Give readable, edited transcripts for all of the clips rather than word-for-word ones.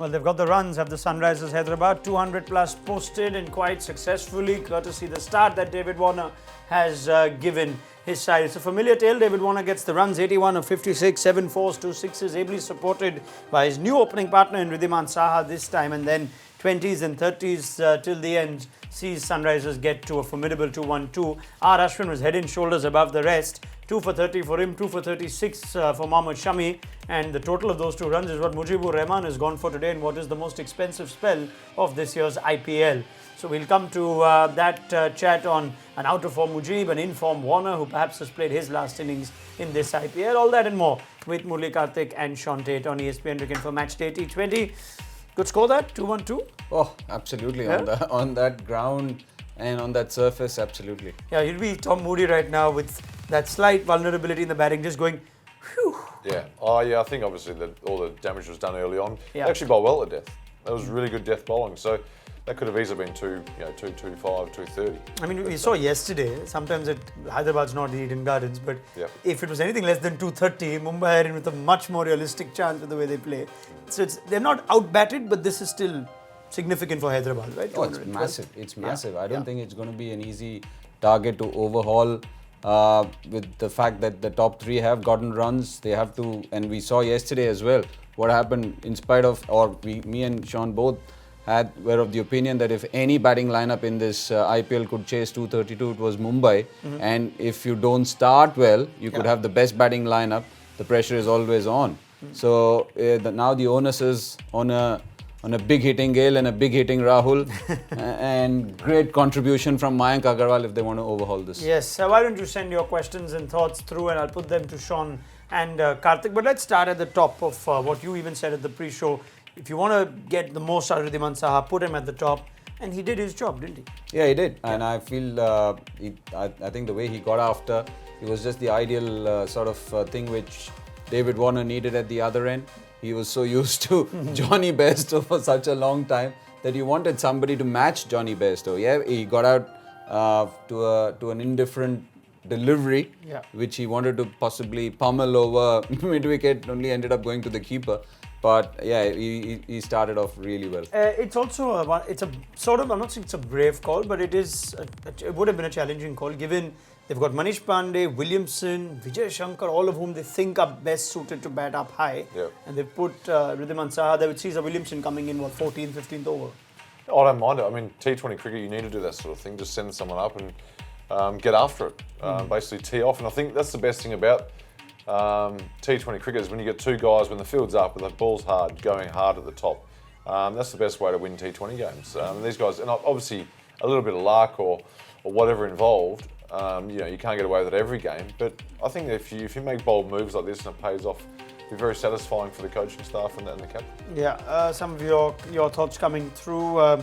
Well, they've got the runs, have the Sunrisers Hyderabad, 200 plus posted and quite successfully, courtesy the start that David Warner has given his side. It's a familiar tale. David Warner gets the runs, 81 of 56, 7 fours, 2 sixes, ably supported by his new opening partner in Ridhiman Saha this time, and then 20s and 30s till the end sees Sunrisers get to a formidable 2-1-2. R. Ashwin was head and shoulders above the rest. 2 for 30 for him, 2 for 36 for Mohammad Shami, and the total of those 2 runs is what Mujibur Rahman has gone for today in what is the most expensive spell of this year's IPL. So we'll come to that chat on an out-of-form Mujib, an in-form Warner, who perhaps has played his last innings in this IPL. All that and more with Murli Karthik and Sean Tate on ESPN Cricinfo MatchDay T20. Good score that, 2-1-2? Oh, absolutely. Yeah? On that ground and on that surface, absolutely. Yeah, you'll be Tom Moody right now with that slight vulnerability in the batting, just going, whew. Yeah. Oh, yeah, I think obviously that all the damage was done early on. Yeah. They actually bowled well at death. That was really good death bowling. So that could have easily been 225, 230. I mean, we saw yesterday, sometimes Hyderabad's not the Eden Gardens, but if it was anything less than 230, Mumbai are in with a much more realistic chance with the way they play. So they're not outbatted, but this is still significant for Hyderabad, right? Oh, it's massive. It's massive. I don't think it's going to be an easy target to overhaul. With the fact that the top 3 have gotten runs, they have to, and we saw yesterday as well what happened in spite of, me and Sean both were of the opinion that if any batting lineup in this IPL could chase 232, it was Mumbai. And if you don't start well, you could have the best batting lineup. The pressure is always on. So now the onus is on a big hitting Gale and a big hitting Rahul and great contribution from Mayank Agarwal if they want to overhaul this. Yes, why don't you send your questions and thoughts through and I'll put them to Sean and Karthik. But let's start at the top of what you even said at the pre-show. If you want to get the most out of Ridhiman Saha, put him at the top. And he did his job, didn't he? Yeah, he did. And I feel, I think the way he got after, it was just the ideal sort of thing which David Warner needed at the other end. He was so used to Johnny Bairstow for such a long time that he wanted somebody to match Johnny Bairstow. Yeah, he got out to an indifferent delivery, which he wanted to possibly pummel over mid-wicket, only ended up going to the keeper. But yeah, he started off really well. It's also it's a sort of, I'm not saying it's a brave call, but it would have been a challenging call given they've got Manish Pandey, Williamson, Vijay Shankar, all of whom they think are best suited to bat up high. And they've put Ridhiman Saha there with Caesar Williamson coming in, 14th, 15th over. I don't mind it. I mean, T20 cricket, you need to do that sort of thing. Just send someone up and get after it. Basically tee off. And I think that's the best thing about T20 cricket is when you get 2 guys, when the field's up, with the ball's hard, going hard at the top. That's the best way to win T20 games. And these guys, and obviously a little bit of luck or whatever involved, you can't get away with it every game. But I think if you make bold moves like this and it pays off, it'll be very satisfying for the coaching staff and the captain. Yeah, some of your thoughts coming through.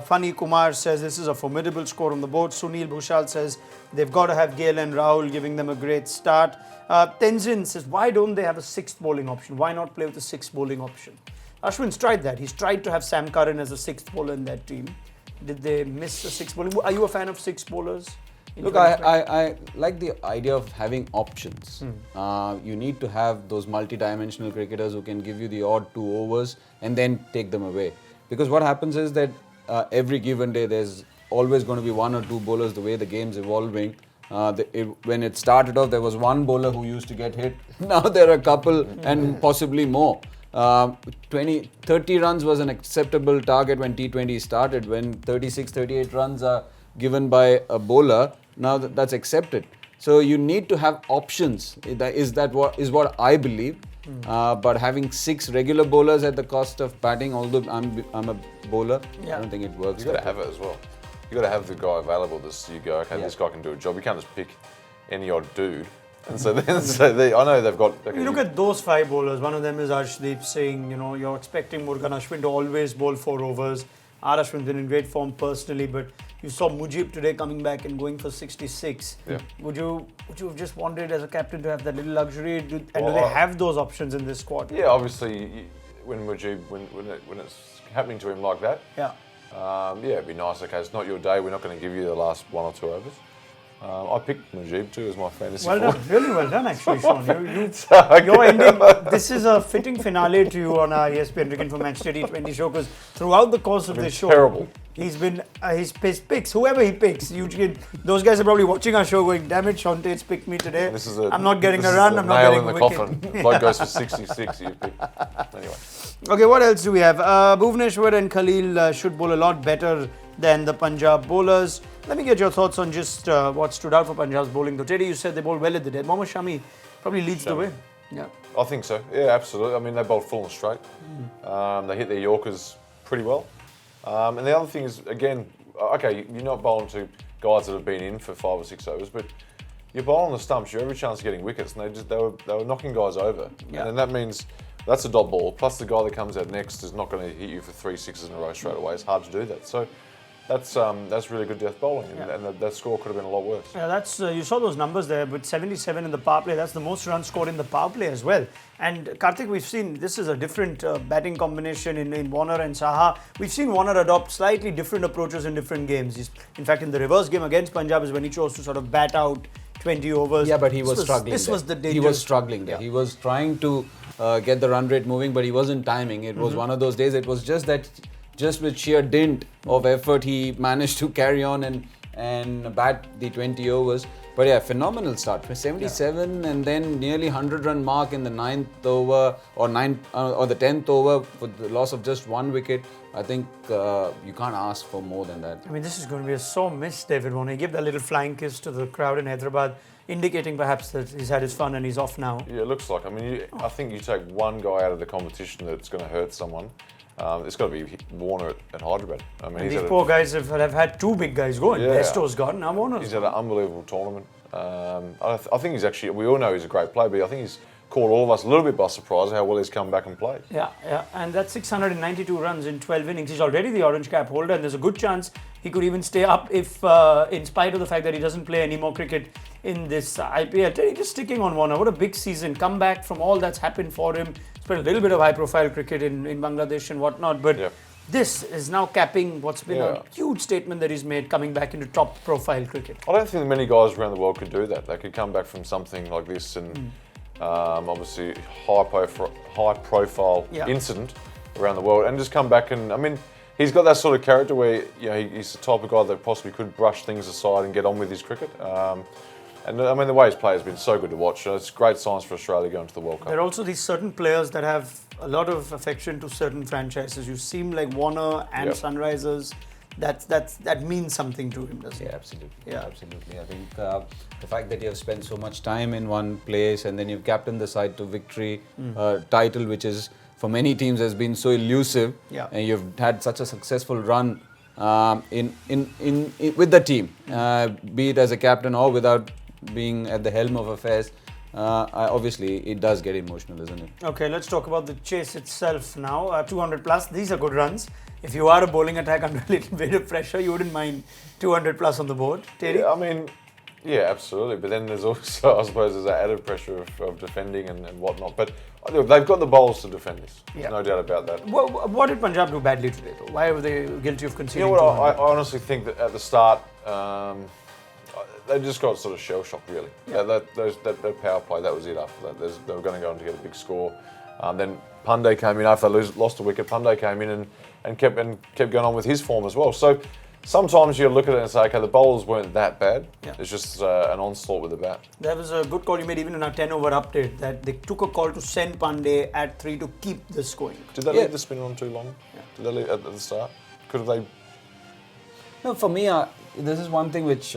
Funny Kumar says this is a formidable score on the board. Sunil Bhushal says they've got to have Gale and Rahul giving them a great start. Tenzin says, why don't they have a 6th bowling option? Why not play with a 6th bowling option? Ashwin's tried that. He's tried to have Sam Curran as a 6th bowler in that team. Did they miss a 6th bowling? Are you a fan of 6 bowlers? Look, I like the idea of having options. You need to have those multi-dimensional cricketers who can give you the odd 2 overs and then take them away. Because what happens is that every given day there's always going to be 1 or 2 bowlers the way the game's evolving. When it started off, there was 1 bowler who used to get hit. Now there are a couple and possibly more. 30 runs was an acceptable target when T20 started. When 36, 38 runs are given by a bowler, now that's accepted. So you need to have options. Is what I believe. But having 6 regular bowlers at the cost of batting, although I'm a bowler, I don't think it works. You've got to have it as well. You've got to have the guy available. You go, okay, this guy can do a job. You can't just pick any odd dude. And so I know they've got... You look at those 5 bowlers. One of them is Arshdeep Singh. You're expecting Murugan Ashwin to always bowl 4 overs. R. Ashwin's been in great form personally, but you saw Mujib today coming back and going for 66. Would you have just wanted as a captain to have that little luxury? Do they have those options in this squad? Yeah, obviously, when Mujib, when it's happening to him like that, it'd be nice. Okay, it's not your day. We're not going to give you the last 1 or 2 overs. I picked Mujib too as my fantasy Well forward. done, really well done actually, Sean. Okay. You're ending, this is a fitting finale to you on our ESPN Cricinfo MatchDay T20 show, because throughout the course of this show, terrible. he's been, his picks, whoever he picks, those guys are probably watching our show going, damn it, Sean Tate's picked me today. I'm not getting a run, I'm not nail getting in a the wicket. coffin. Bloke goes for 66, you pick. Anyway. Okay, what else do we have? Bhuvneshwar and Khalil should bowl a lot better than the Punjab bowlers. Let me get your thoughts on just what stood out for Punjab's bowling. Though, Teddy, you said they bowled well at the dead. Mohammad Shami probably leads the way. Yeah, I think so. Yeah, absolutely. I mean, they bowled full and straight. They hit their Yorkers pretty well. And the other thing is, again, okay, you're not bowling to guys that have been in for 5 or 6 overs, but you're bowling the stumps. You have every chance of getting wickets, and they were knocking guys over. Yeah. And that means that's a dot ball. Plus, the guy that comes out next is not going to hit you for 3 sixes in a row straight away. It's hard to do that. So that's really good death bowling, and that score could have been a lot worse. Yeah, that's you saw those numbers there with 77 in the power play. That's the most runs scored in the power play as well. And Karthik, we've seen this is a different batting combination in Warner and Saha. We've seen Warner adopt slightly different approaches in different games. In fact, in the reverse game against Punjab is when he chose to sort of bat out 20 overs. Yeah, but he was struggling. This was the danger. He was struggling there. Yeah. He was trying to get the run rate moving, but he wasn't timing. It was one of those days. It was just that, just with sheer dint of effort, he managed to carry on and bat the 20 overs. But yeah, phenomenal start for 77, and then nearly 100-run mark in the 9th over or the 10th over for the loss of just 1 wicket. I think you can't ask for more than that. I mean, this is going to be a sore miss, David Warner. He gave that little flying kiss to the crowd in Hyderabad, indicating perhaps that he's had his fun and he's off now. Yeah, it looks like. I mean, I think you take one guy out of the competition that's going to hurt someone. It's got to be Warner at Hyderabad. I mean, And these poor guys have had 2 big guys going. Yeah. Besto's gone, now Warner's He's gone. had an unbelievable tournament. I think he's actually, we all know he's a great player, but I think he's caught all of us a little bit by surprise how well he's come back and played. Yeah, and that's 692 runs in 12 innings. He's already the orange cap holder, and there's a good chance he could even stay up if, in spite of the fact that he doesn't play any more cricket in this IPL. Teddy, just sticking on Warner, what a big season. Come back from all that's happened for him. He's played a little bit of high-profile cricket in Bangladesh and whatnot, but this is now capping what's been a huge statement that he's made, coming back into top-profile cricket. I don't think many guys around the world could do that. They could come back from something like this and obviously high-profile incident around the world and just come back and, I mean, he's got that sort of character where he's the type of guy that possibly could brush things aside and get on with his cricket. And I mean, the way he's played has been so good to watch. It's great signs for Australia going to the World Cup. There are also these certain players that have a lot of affection to certain franchises. You seem like Warner and Sunrisers. That means something to him, doesn't it? Yeah, absolutely. Yeah. Absolutely. I think the fact that you have spent so much time in one place and then you've captained the side to victory, title which is for many teams has been so elusive, and you've had such a successful run with the team, be it as a captain or without being at the helm of affairs. Obviously, it does get emotional, isn't it? Okay, let's talk about the chase itself now. 200 plus, these are good runs. If you are a bowling attack under a little bit of pressure, you wouldn't mind 200 plus on the board. Terry? Yeah, I mean, yeah, absolutely. But then there's also, I suppose, there's that added pressure of defending and whatnot. But they've got the bowlers to defend this. There's no doubt about that. What did Punjab do badly today, though? Why were they guilty of conceding? You know what? I honestly think that at the start, they just got sort of shell-shocked, really. That power play, that was it after that. They were going to go on to get a big score. Then Pandey came in after they lost a wicket. Pandey came in and kept going on with his form as well. So sometimes you look at it and say, okay, the bowlers weren't that bad. It's just an onslaught with the bat. There was a good call you made even in our 10-over update that they took a call to send Pandey at 3 to keep this going. Did they leave the spinner on too long? Did they leave at the start? Could have they? No, for me, this is one thing which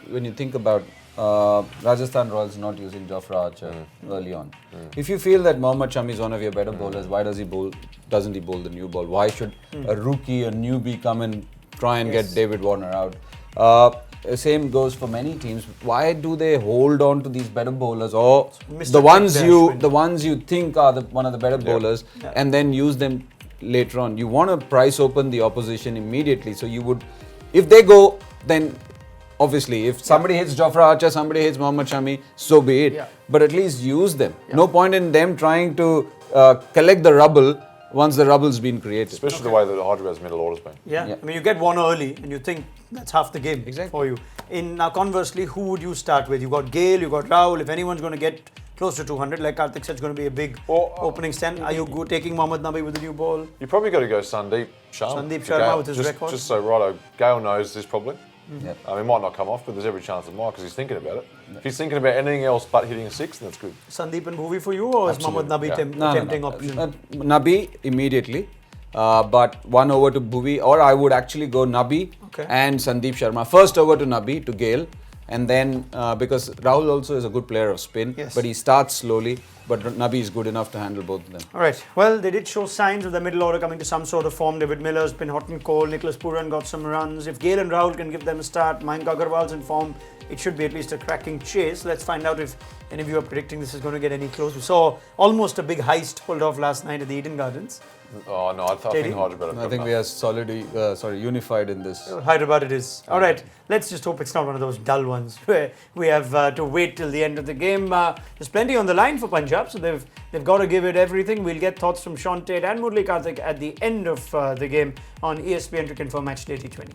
when you think about Rajasthan Royals not using Jofra Archer early on. If you feel that Mohammad Shami is one of your better bowlers, why doesn't he bowl the new ball? Why should a rookie, a newbie come and try and get David Warner out? Same goes for many teams. Why do they hold on to these better bowlers or the ones you think are one of the better bowlers and then use them later on? You want to price open the opposition immediately. So you would, if they go, then obviously if somebody hits Jofra Archer, somebody hits Mohammad Shami, so be it. But at least use them. No point in them trying to collect the rubble once the rubble's been created. Especially the way that Hyderabad's middle order's been. Yeah. Yeah. I mean, you get Warner early and you think that's half the game Exactly. for you. Now, conversely, who would you start with? You got Gale, you got Rahul. If anyone's going to get close to 200, like Karthik said, it's going to be a big opening stand. Are you taking Mohammad Nabi with the new ball? You probably got to go Sandeep Sharma. Sandeep for Sharma Gale. with his just, record. Just so righto, Gale knows this probably. Yep. He might not come off, but there's every chance it might because he's thinking about it. If he's thinking about anything else but hitting a six, then that's good. Sandeep and Bhuvi for you, or is Mohammad Nabi Absolutely, tempting option? Nabi immediately, but 1 over to Bhuvi, or I would actually go Nabi Okay. and Sandeep Sharma. First over to Nabi, to Gale, and then because Rahul also is a good player of spin, Yes. but he starts slowly, but Nabi is good enough to handle both of them. All right. Well, they did show signs of the middle order coming to some sort of form. David Miller's been hot and cold. Nicholas Pooran got some runs. If Gale and Rahul can give them a start, Mayank Agarwal's in form, it should be at least a cracking chase. Let's find out if any of you are predicting this is going to get any close. We saw almost a big heist pulled off last night at the Eden Gardens. Oh no, I think Hyderabad. have I got think we enough. are unified in this. Hyderabad it is. All right. Let's just hope it's not one of those dull ones where we have to wait till the end of the game. There's plenty on the line for Punjab, so they've got to give it everything. We'll get thoughts from Sean Tate and Murli Karthik at the end of the game on ESPN to confirm Matchday T20.